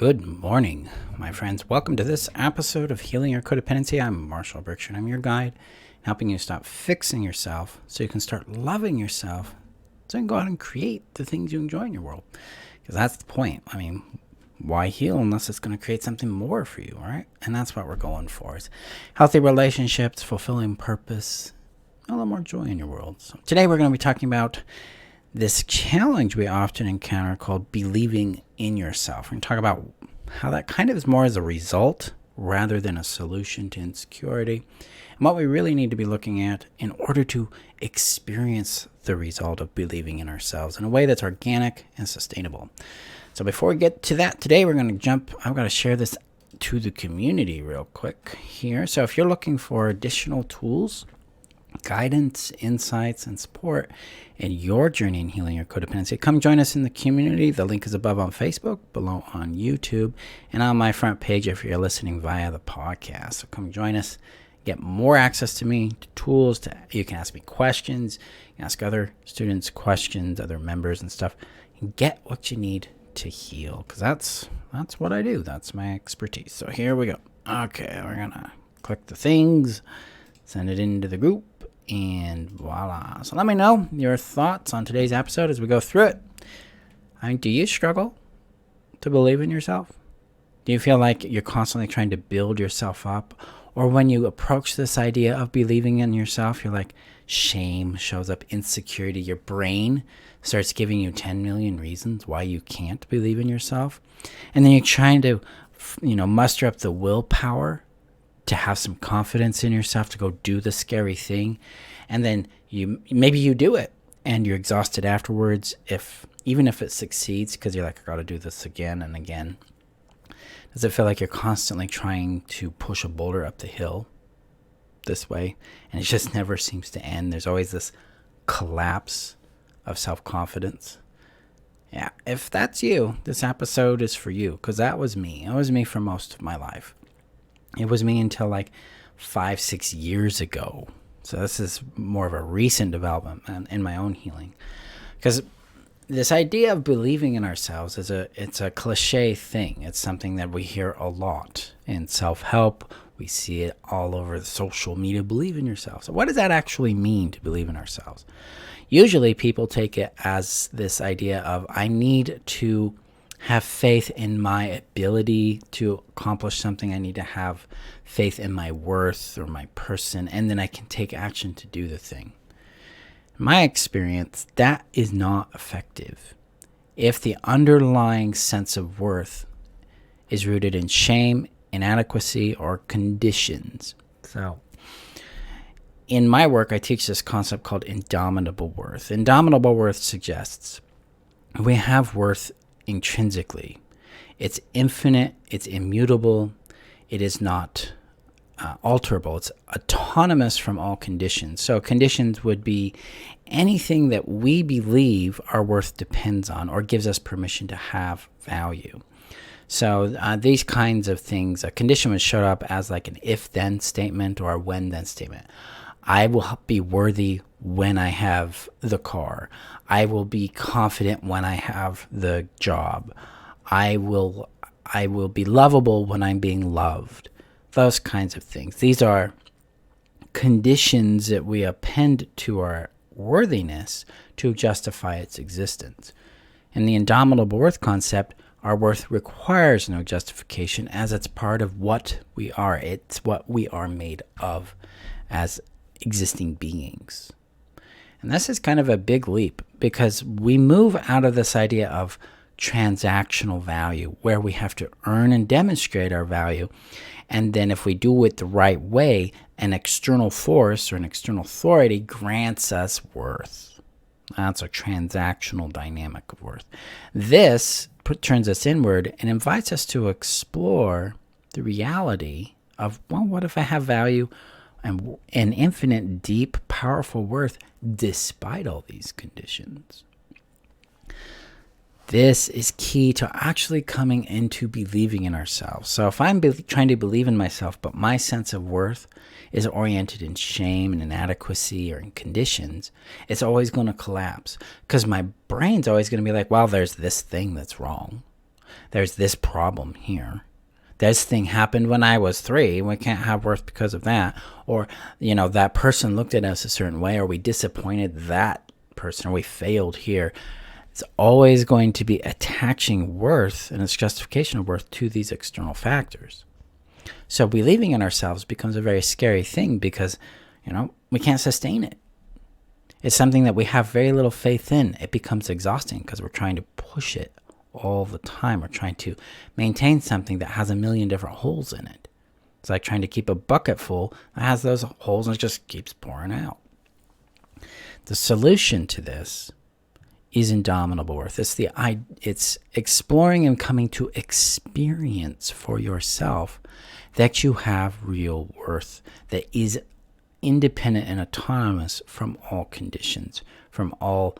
Good morning, my friends. Welcome to this episode of Healing Your Codependency. I'm Marshall Burtcher, and I'm your guide, helping you stop fixing yourself so you can start loving yourself so you can go out and create the things you enjoy in your world. Because that's the point. I mean, why heal unless it's going to create something more for you, all right? And that's what we're going for. Is healthy relationships, fulfilling purpose, a little more joy in your world. So today we're going to be talking about this challenge we often encounter called believing in yourself. We're going to talk about how that kind of is more as a result rather than a solution to insecurity, and what we really need to be looking at in order to experience the result of believing in ourselves in a way that's organic and sustainable. So before we get to that, today we're going to jump. I've got to share this to the community real quick here. So if you're looking for additional tools, guidance, insights, and support in your journey in healing your codependency, come join us in the community. The link is above on Facebook, below on YouTube, and on my front page if you're listening via the podcast. So come join us, get more access to me, to tools. You can ask me questions, you can ask other students questions, other members and stuff, and get what you need to heal, because that's what I do. That's my expertise. So here we go. Okay, we're going to click the things, send it into the group, and voila. So let me know your thoughts on today's episode as we go through it. I mean, do you struggle to believe in yourself? Do you feel like you're constantly trying to build yourself up? Or when you approach this idea of believing in yourself, you're like, shame shows up, insecurity. Your brain starts giving you 10 million reasons why you can't believe in yourself. And then you're trying to, muster up the willpower to have some confidence in yourself, to go do the scary thing. And then maybe you do it and you're exhausted afterwards, even if it succeeds, because you're like, I got to do this again and again. Does it feel like you're constantly trying to push a boulder up the hill this way, and it just never seems to end? There's always this collapse of self-confidence. Yeah, if that's you, this episode is for you, because that was me. That was me for most of my life. It was me until like 5-6 years ago. So this is more of a recent development in my own healing. Because this idea of believing in ourselves it's a cliche thing. It's something that we hear a lot in self-help. We see it all over the social media. Believe in yourself. So what does that actually mean to believe in ourselves? Usually people take it as this idea of, I need to have faith in my ability to accomplish something. I need to have faith in my worth or my person, and then I can take action to do the thing. In my experience, that is not effective if the underlying sense of worth is rooted in shame, inadequacy, or conditions. So in my work, I teach this concept called indomitable worth. Indomitable worth suggests we have worth intrinsically. It's infinite, it's immutable, it is not alterable, it's autonomous from all conditions. So conditions would be anything that we believe our worth depends on or gives us permission to have value. So these kinds of things, a condition would show up as like an if-then statement or a when-then statement. I will be worthy when I have the car. I will be confident when I have the job. I will be lovable when I'm being loved. Those kinds of things. These are conditions that we append to our worthiness to justify its existence. In the indomitable worth concept, our worth requires no justification, as it's part of what we are. It's what we are made of as existing beings. And this is kind of a big leap, because we move out of this idea of transactional value, where we have to earn and demonstrate our value. And then if we do it the right way, an external force or an external authority grants us worth. That's a transactional dynamic of worth. This turns us inward and invites us to explore the reality of, well, what if I have value and an infinite, deep, powerful worth despite all these conditions? This is key to actually coming into believing in ourselves. So if I'm trying to believe in myself, but my sense of worth is oriented in shame and inadequacy or in conditions, it's always going to collapse, because my brain's always going to be like, well, there's this thing that's wrong. there's this problem here. This thing happened when I was 3. We can't have worth because of that. Or, that person looked at us a certain way, or we disappointed that person, or we failed here. It's always going to be attaching worth and its justification of worth to these external factors. So believing in ourselves becomes a very scary thing because, we can't sustain it. It's something that we have very little faith in. It becomes exhausting because we're trying to push it all the time. We're trying to maintain something that has a million different holes in it. It's like trying to keep a bucket full that has those holes and it just keeps pouring out. The solution to this is indomitable worth. It's exploring and coming to experience for yourself that you have real worth that is independent and autonomous from all conditions, from all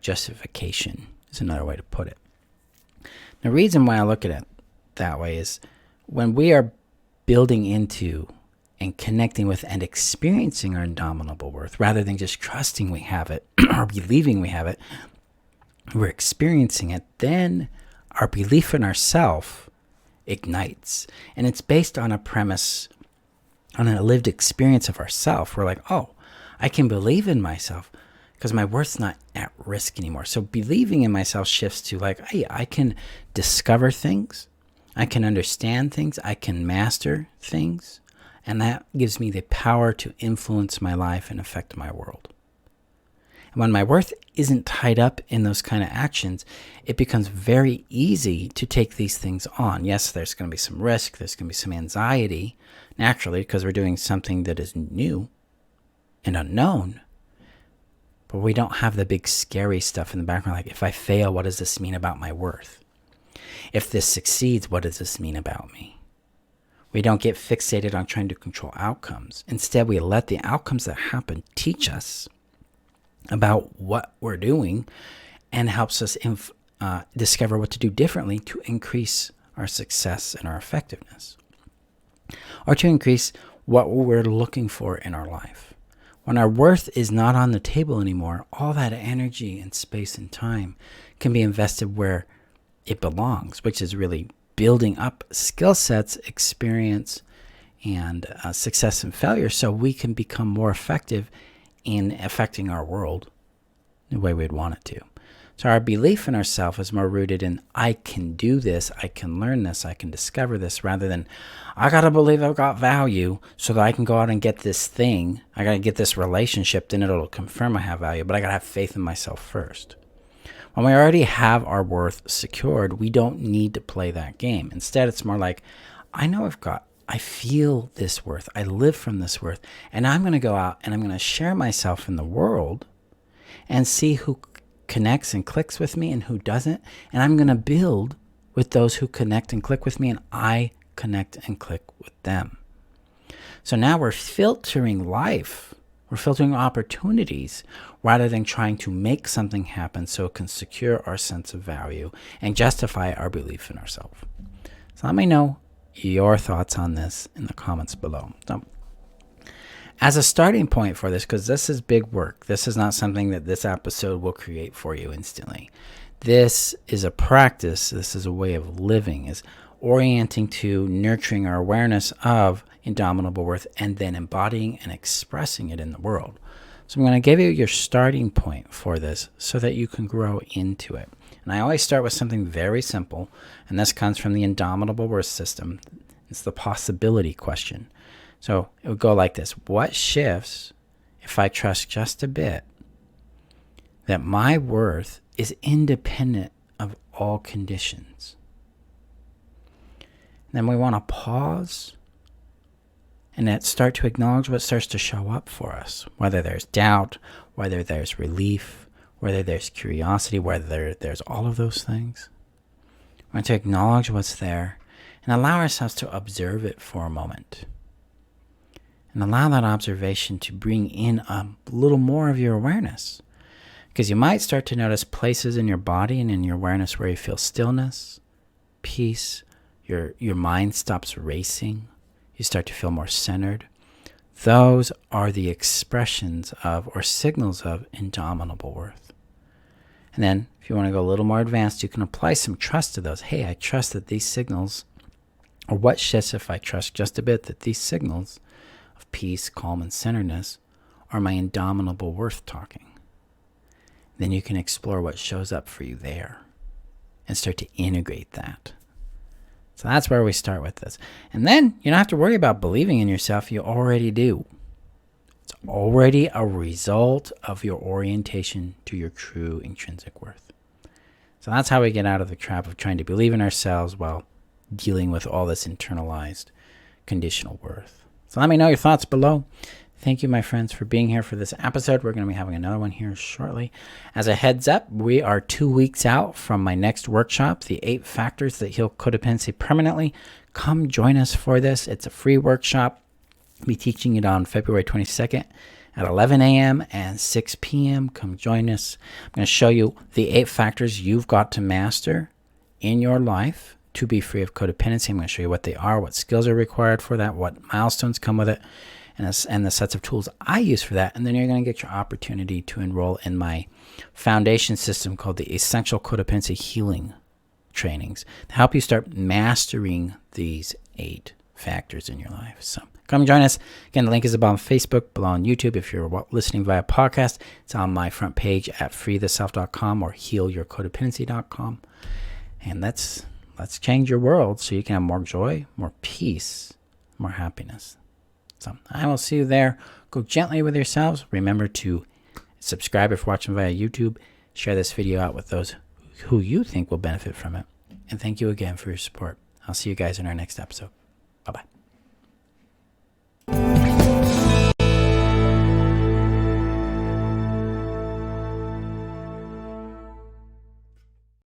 justification, is another way to put it. The reason why I look at it that way is when we are building into and connecting with and experiencing our indomitable worth, rather than just trusting we have it or believing we have it, we're experiencing it, then our belief in ourself ignites. And it's based on a premise, on a lived experience of ourself. We're like, oh, I can believe in myself because my worth's not at risk anymore. So believing in myself shifts to like, hey, I can discover things, I can understand things, I can master things, and that gives me the power to influence my life and affect my world. And when my worth isn't tied up in those kind of actions, it becomes very easy to take these things on. Yes, there's going to be some risk, there's going to be some anxiety, naturally, because we're doing something that is new and unknown. But we don't have the big scary stuff in the background, like if I fail, what does this mean about my worth? If this succeeds, what does this mean about me? We don't get fixated on trying to control outcomes. Instead, we let the outcomes that happen teach us about what we're doing and helps us discover what to do differently to increase our success and our effectiveness, or to increase what we're looking for in our life. When our worth is not on the table anymore, all that energy and space and time can be invested where it belongs, which is really building up skill sets, experience, and success and failure so we can become more effective in affecting our world the way we'd want it to. So our belief in ourselves is more rooted in, I can do this, I can learn this, I can discover this, rather than, I got to believe I've got value so that I can go out and get this thing. I got to get this relationship, then it'll confirm I have value, but I got to have faith in myself first. When we already have our worth secured, we don't need to play that game. Instead, it's more like, I know I feel this worth, I live from this worth, and I'm going to go out and I'm going to share myself in the world and see who connects and clicks with me and who doesn't. And I'm going to build with those who connect and click with me, and I connect and click with them. So now we're filtering life. We're filtering opportunities rather than trying to make something happen so it can secure our sense of value and justify our belief in ourselves. So let me know your thoughts on this in the comments below. So, as a starting point for this, because this is big work, this is not something that this episode will create for you instantly. This is a practice, this is a way of living, is orienting to nurturing our awareness of indomitable worth and then embodying and expressing it in the world. So I'm going to give you your starting point for this so that you can grow into it. And I always start with something very simple, and this comes from the indomitable worth system. It's the possibility question. So it would go like this. What shifts if I trust just a bit that my worth is independent of all conditions? Then we want to pause and start to acknowledge what starts to show up for us, whether there's doubt, whether there's relief, whether there's curiosity, whether there's all of those things. We want to acknowledge what's there and allow ourselves to observe it for a moment. And allow that observation to bring in a little more of your awareness. Because you might start to notice places in your body and in your awareness where you feel stillness, peace, your mind stops racing, you start to feel more centered. Those are the expressions of or signals of indomitable worth. And then if you want to go a little more advanced, you can apply some trust to those. Hey, I trust that these signals, or what shifts if I trust just a bit that these signals of peace, calm, and centeredness are my indomitable worth talking. Then you can explore what shows up for you there and start to integrate that. So that's where we start with this. And then you don't have to worry about believing in yourself. You already do. It's already a result of your orientation to your true intrinsic worth. So that's how we get out of the trap of trying to believe in ourselves while dealing with all this internalized conditional worth. So let me know your thoughts below. Thank you, my friends, for being here for this episode. We're going to be having another one here shortly. As a heads up, we are 2 weeks out from my next workshop, the 8 Factors That Heal Codependency Permanently. Come join us for this. It's a free workshop. I'll be teaching it on February 22nd at 11 a.m. and 6 p.m. Come join us. I'm going to show you the 8 factors you've got to master in your life to be free of codependency. I'm going to show you what they are, what skills are required for that, what milestones come with it, and the sets of tools I use for that. And then you're going to get your opportunity to enroll in my foundation system called the Essential Codependency Healing Trainings to help you start mastering these 8 factors in your life. So come join us. Again, the link is above on Facebook, below on YouTube. If you're listening via podcast, it's on my front page at freetheself.com or healyourcodependency.com. And let's change your world so you can have more joy, more peace, more happiness. So I will see you there. Go gently with yourselves. Remember to subscribe if you're watching via YouTube. Share this video out with those who you think will benefit from it. And thank you again for your support. I'll see you guys in our next episode. Bye-bye.